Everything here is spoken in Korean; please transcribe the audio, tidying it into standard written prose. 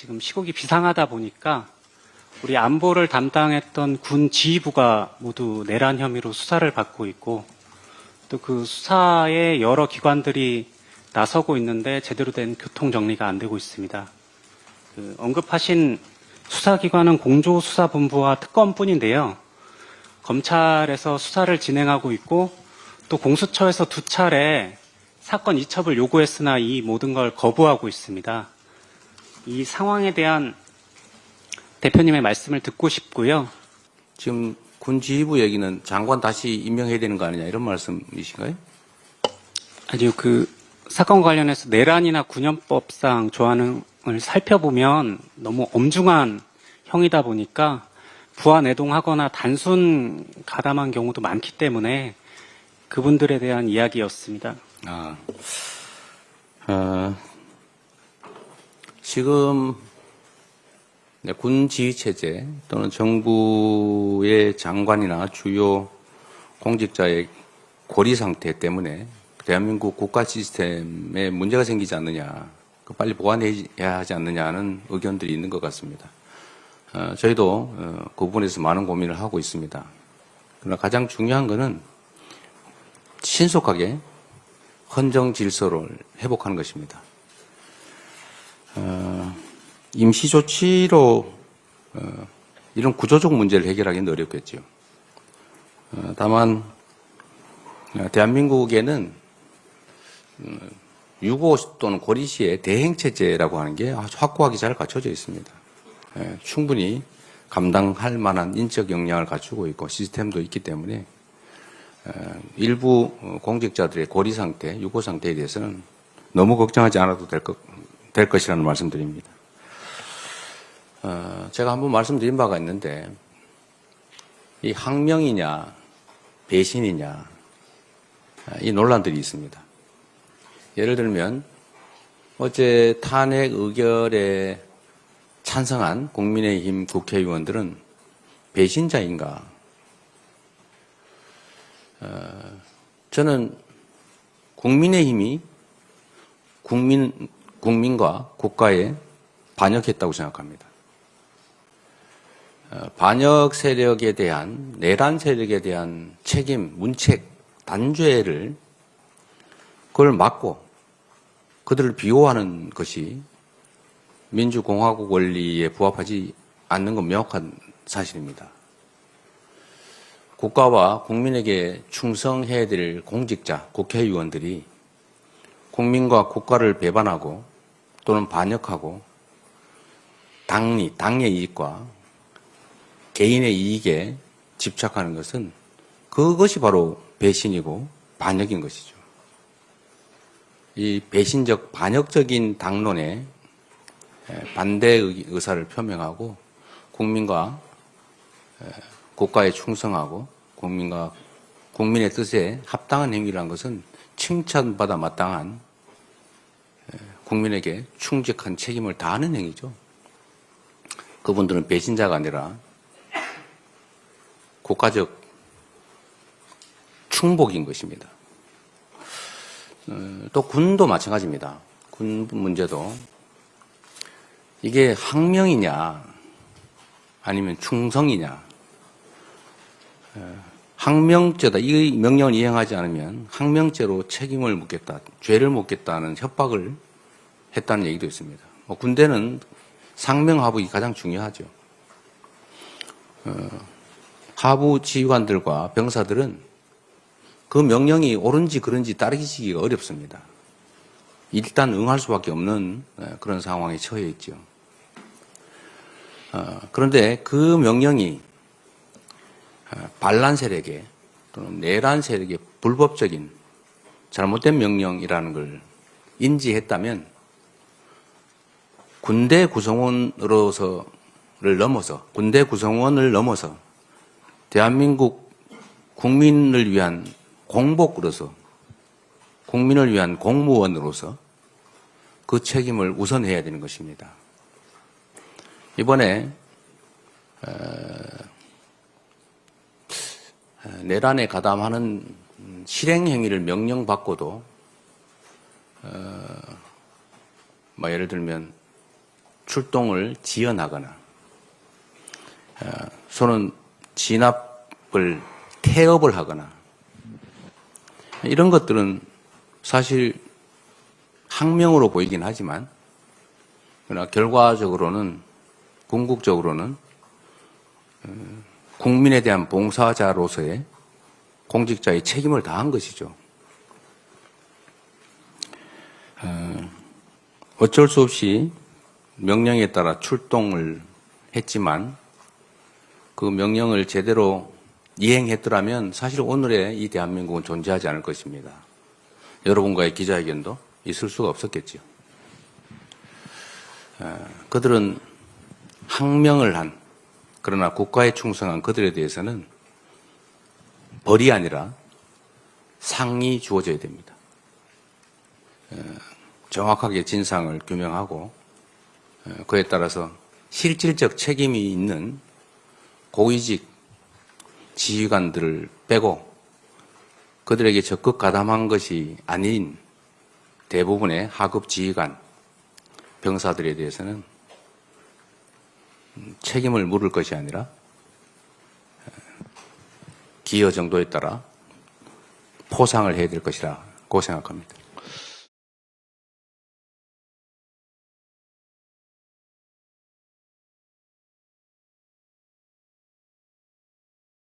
지금 시국이 비상하다 보니까 우리 안보를 담당했던 군 지휘부가 모두 내란 혐의로 수사를 받고 있고 또 그 수사에 여러 기관들이 나서고 있는데 제대로 된 교통 정리가 안 되고 있습니다. 언급하신 수사기관은 공조수사본부와 특검뿐인데요. 검찰에서 수사를 진행하고 있고 또 공수처에서 2차례 사건 이첩을 요구했으나 이 모든 걸 거부하고 있습니다. 이 상황에 대한 대표님의 말씀을 듣고 싶고요. 지금 군 지휘부 얘기는 장관 다시 임명해야 되는 거 아니냐 이런 말씀이신가요? 아니요, 사건 관련해서 내란이나 군연법상 조항을 살펴보면 너무 엄중한 형이다 보니까 부하내동하거나 단순 가담한 경우도 많기 때문에 그분들에 대한 이야기였습니다. 지금 군 지휘체제 또는 정부의 장관이나 주요 공직자의 고리 상태 때문에 대한민국 국가 시스템에 문제가 생기지 않느냐, 빨리 보완해야 하지 않느냐는 의견들이 있는 것 같습니다. 저희도 그 부분에서 많은 고민을 하고 있습니다. 그러나 가장 중요한 것은 신속하게 헌정 질서를 회복하는 것입니다. 임시조치로 이런 구조적 문제를 해결하기는 어렵겠죠. 다만 대한민국에는 유고 또는 고리시의 대행체제라고 하는 게 아주 확고하게 잘 갖춰져 있습니다. 충분히 감당할 만한 인적 역량을 갖추고 있고 시스템도 있기 때문에 일부 공직자들의 고리 상태, 유고 상태에 대해서는 너무 걱정하지 않아도 될 것이라는 말씀드립니다. 제가 한번 말씀드린 바가 있는데 이 항명이냐 배신이냐 이 논란들이 있습니다. 예를 들면 어제 탄핵 의결에 찬성한 국민의힘 국회의원들은 배신자인가? 저는 국민의힘이 국민과 국가에 반역했다고 생각합니다. 반역 세력에 대한, 내란 세력에 대한 책임, 문책, 단죄를 그걸 막고 그들을 비호하는 것이 민주공화국 원리에 부합하지 않는 건 명확한 사실입니다. 국가와 국민에게 충성해야 될 공직자, 국회의원들이 국민과 국가를 배반하고 또는 반역하고 당의 이익과 개인의 이익에 집착하는 것은 그것이 바로 배신이고 반역인 것이죠. 이 배신적 반역적인 당론에 반대 의사를 표명하고 국민과 국가에 충성하고 국민의 뜻에 합당한 행위를 한 것은 칭찬받아 마땅한 국민에게 충직한 책임을 다하는 행위죠. 그분들은 배신자가 아니라 국가적 충복인 것입니다. 또 군도 마찬가지입니다. 군 문제도 이게 항명이냐 아니면 충성이냐. 항명죄다. 이 명령을 이행하지 않으면 항명죄로 책임을 묻겠다, 죄를 묻겠다는 협박을 했다는 얘기도 있습니다. 군대는 상명하복이 가장 중요하죠. 하부 지휘관들과 병사들은 그 명령이 옳은지 그른지 따르기가 어렵습니다. 일단 응할 수밖에 없는 그런 상황에 처해 있죠. 그런데 그 명령이 반란 세력에 또는 내란 세력의 불법적인 잘못된 명령이라는 걸 인지했다면 군대 구성원을 넘어서 대한민국 국민을 위한 공복으로서 국민을 위한 공무원으로서 그 책임을 우선해야 되는 것입니다. 이번에 내란에 가담하는 실행행위를 명령받고도 예를 들면 출동을 지연하거나 또는 진압을 태업을 하거나 이런 것들은 사실 항명으로 보이긴 하지만 그러나 결과적으로는 궁극적으로는 국민에 대한 봉사자로서의 공직자의 책임을 다한 것이죠. 어쩔 수 없이 명령에 따라 출동을 했지만 그 명령을 제대로 이행했더라면 사실 오늘의 이 대한민국은 존재하지 않을 것입니다. 여러분과의 기자회견도 있을 수가 없었겠죠. 그들은 항명을 한 그러나 국가에 충성한 그들에 대해서는 벌이 아니라 상이 주어져야 됩니다. 정확하게 진상을 규명하고 그에 따라서 실질적 책임이 있는 고위직 지휘관들을 빼고 그들에게 적극 가담한 것이 아닌 대부분의 하급 지휘관, 병사들에 대해서는 책임을 물을 것이 아니라 기여 정도에 따라 포상을 해야 될 것이라고 생각합니다.